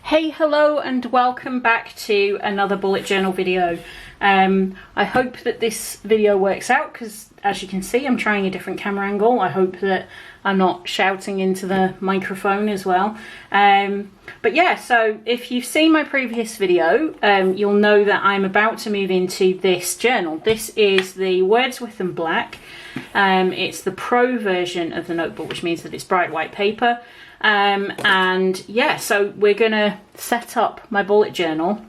Hey, hello and welcome back to another bullet journal video. I hope that this video works out because, as you can see, I'm trying a different camera angle. I hope that I'm not shouting into the microphone as well. But yeah, so if you've seen my previous video, you'll know that I'm about to move into this journal. This is the Wordsworth and Black. It's the pro version of the notebook, which means that it's bright white paper. And yeah, so we're gonna set up my bullet journal.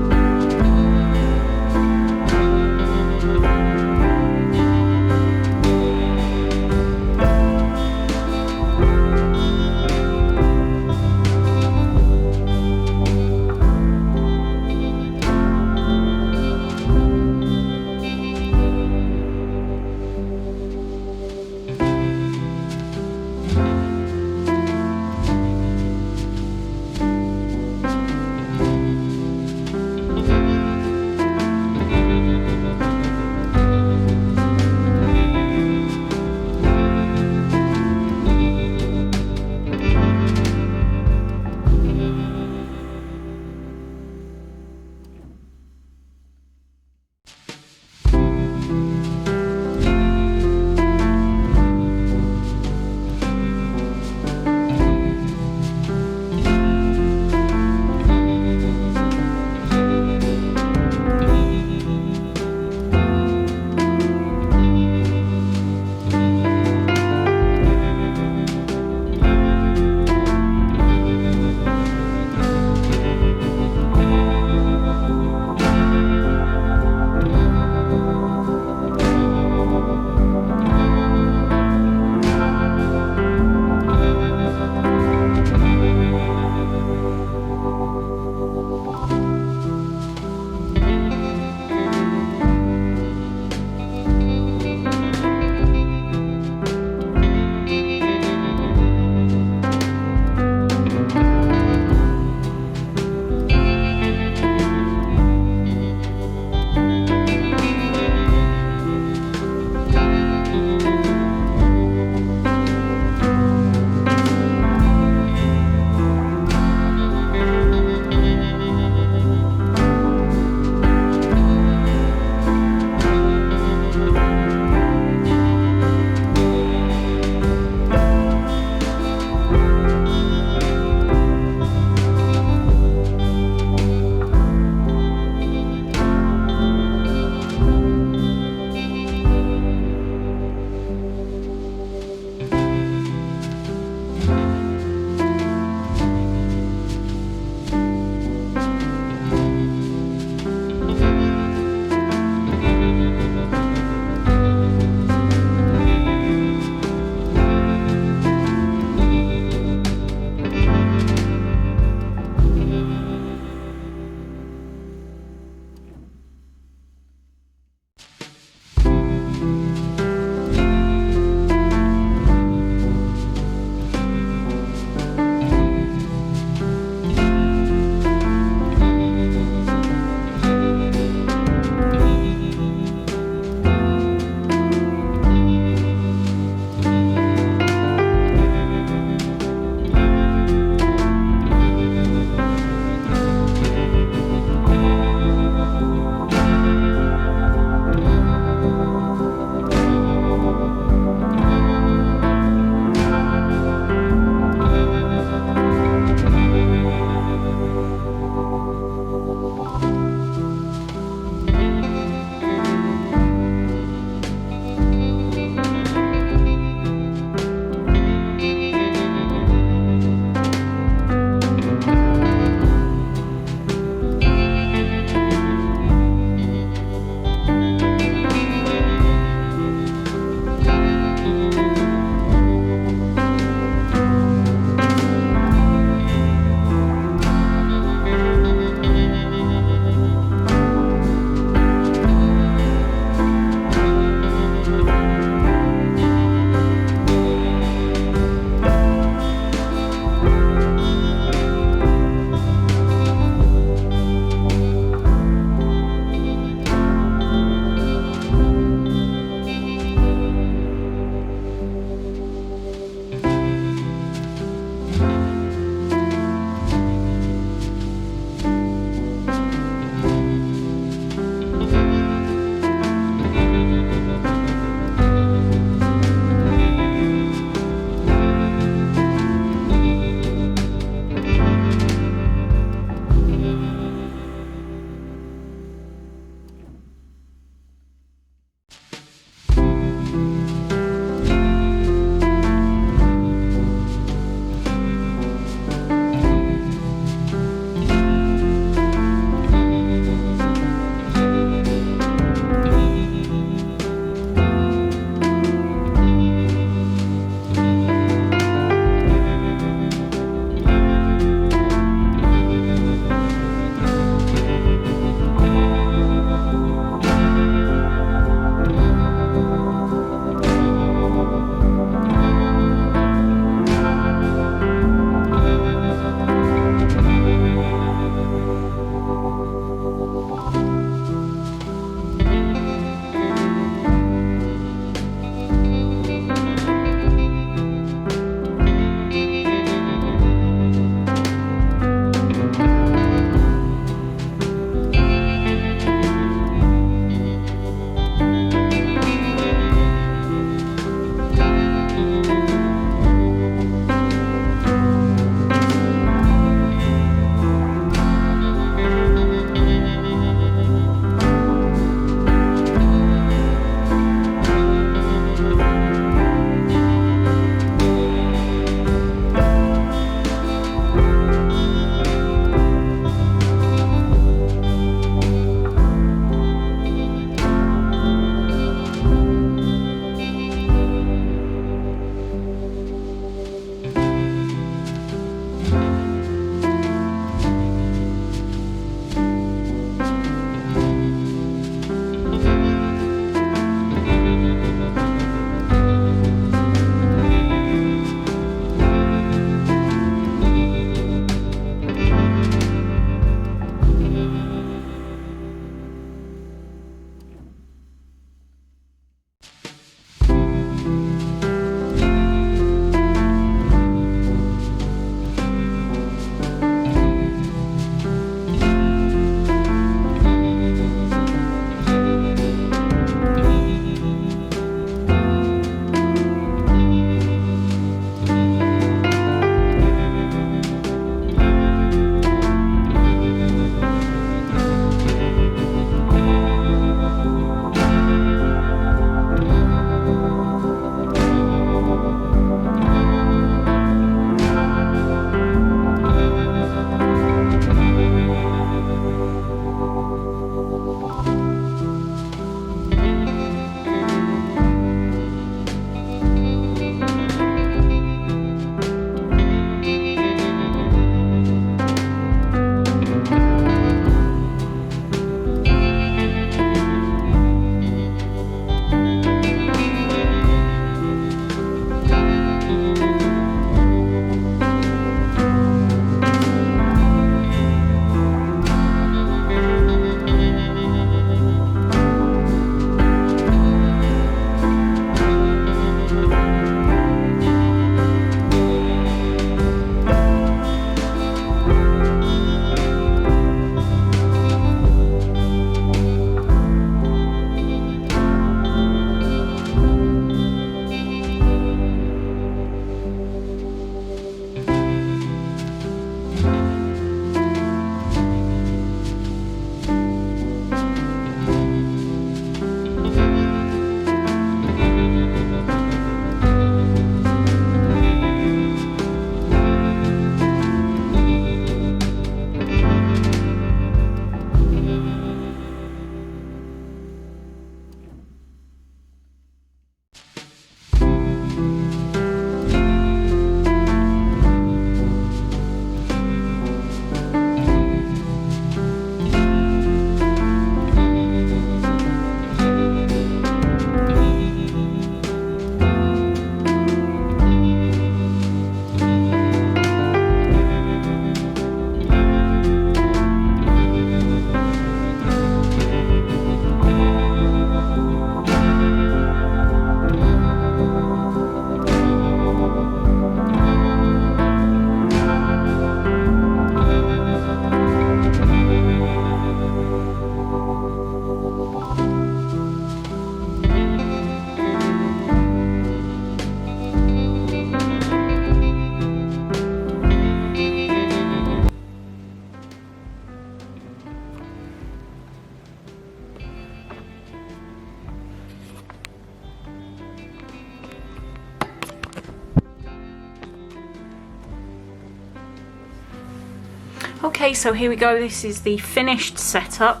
Okay, so here we go. This is the finished setup.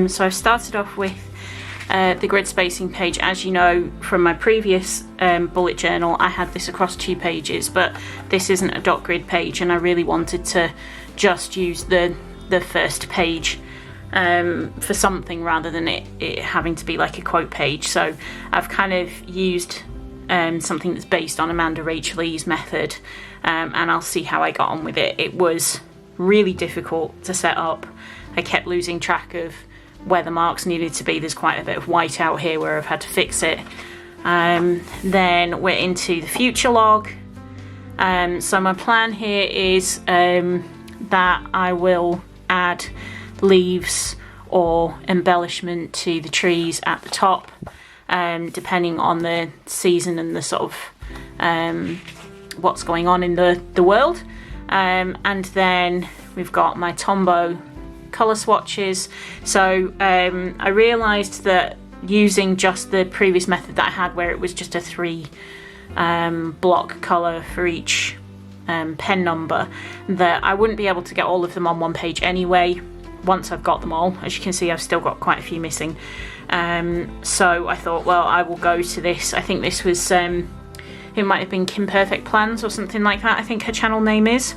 So I've started off with the grid spacing page. As you know from my previous bullet journal, I had this across 2 pages, but this isn't a dot grid page, and I really wanted to just use the first page for something rather than it having to be like a quote page. So I've kind of used something that's based on Amanda Rachel E's method, and I'll see how I got on with it. It was really difficult to set up. I kept losing track of where the marks needed to be. There's quite a bit of white out here where I've had to fix it. Then we're into the future log. So my plan here is that I will add leaves or embellishment to the trees at the top, depending on the season and the sort of what's going on in the world. And then we've got my Tombow colour swatches. So I realised that using just the previous method that I had, where it was just a 3 block colour for each pen number, that I wouldn't be able to get all of them on one page anyway once I've got them all. As you can see, I've still got quite a few missing. So I thought, well, I will go to this. I think this was it might have been Kim Perfect Plans or something like that, I think her channel name is.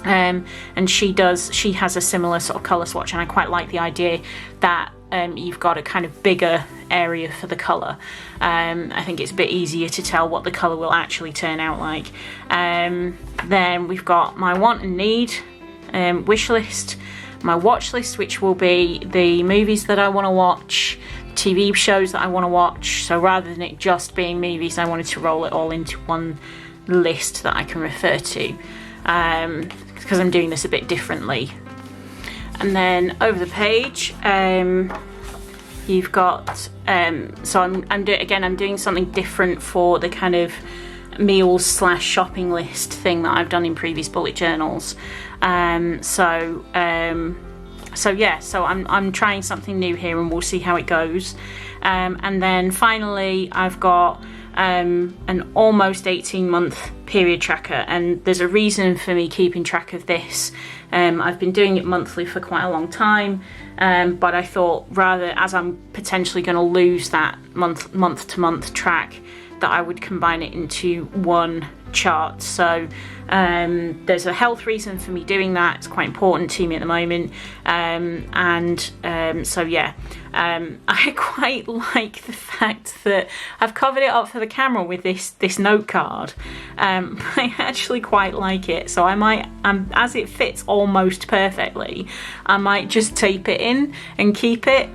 And she has a similar sort of colour swatch, and I quite like the idea that you've got a kind of bigger area for the colour. I think it's a bit easier to tell what the colour will actually turn out like. Then we've got my want and need wish list, my watch list, which will be the movies that I want to watch, TV shows that I want to watch. So rather than it just being movies, I wanted to roll it all into one list that I can refer to, because I'm doing this a bit differently. And then over the page, you've got so I'm doing something different for the kind of meals / shopping list thing that I've done in previous bullet journals. So I'm trying something new here, and we'll see how it goes. And then finally, I've got an almost 18-month period tracker, and there's a reason for me keeping track of this. I've been doing it monthly for quite a long time, but I thought, rather, as I'm potentially going to lose that month to month track, that I would combine it into one chart. So there's a health reason for me doing that. It's quite important to me at the moment, so yeah, I quite like the fact that I've covered it up for the camera with this note card. I actually quite like it, so I might, as it fits almost perfectly, I might just tape it in and keep it.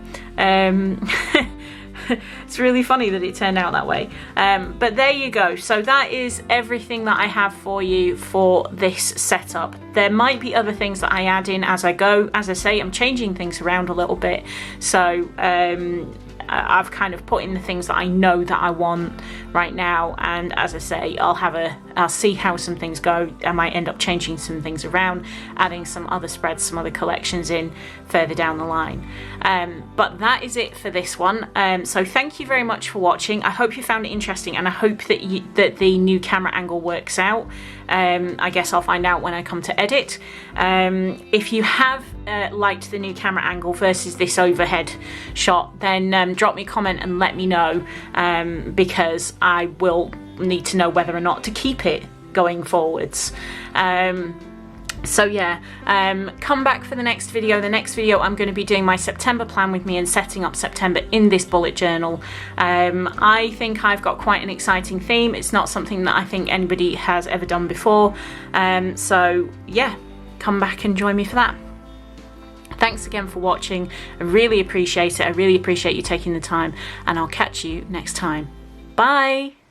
It's really funny that it turned out that way. But there you go. So that is everything that I have for you for this setup. There might be other things that I add in as I go. As I say, I'm changing things around a little bit. So I've kind of put in the things that I know that I want right now, and as I say, I'll see how some things go. I might end up changing some things around, adding some other spreads, some other collections in further down the line. But that is it for this one. So thank you very much for watching. I hope you found it interesting, and I hope that the new camera angle works out. I guess I'll find out when I come to edit. If you have liked the new camera angle versus this overhead shot, then drop me a comment and let me know, because I will need to know whether or not to keep it going forwards. So yeah, come back for the next video. The next video, I'm going to be doing my September plan with me and setting up September in this bullet journal. I think I've got quite an exciting theme. It's not something that I think anybody has ever done before. So yeah, come back and join me for that. Thanks again for watching. I really appreciate it. I really appreciate you taking the time, and I'll catch you next time. Bye!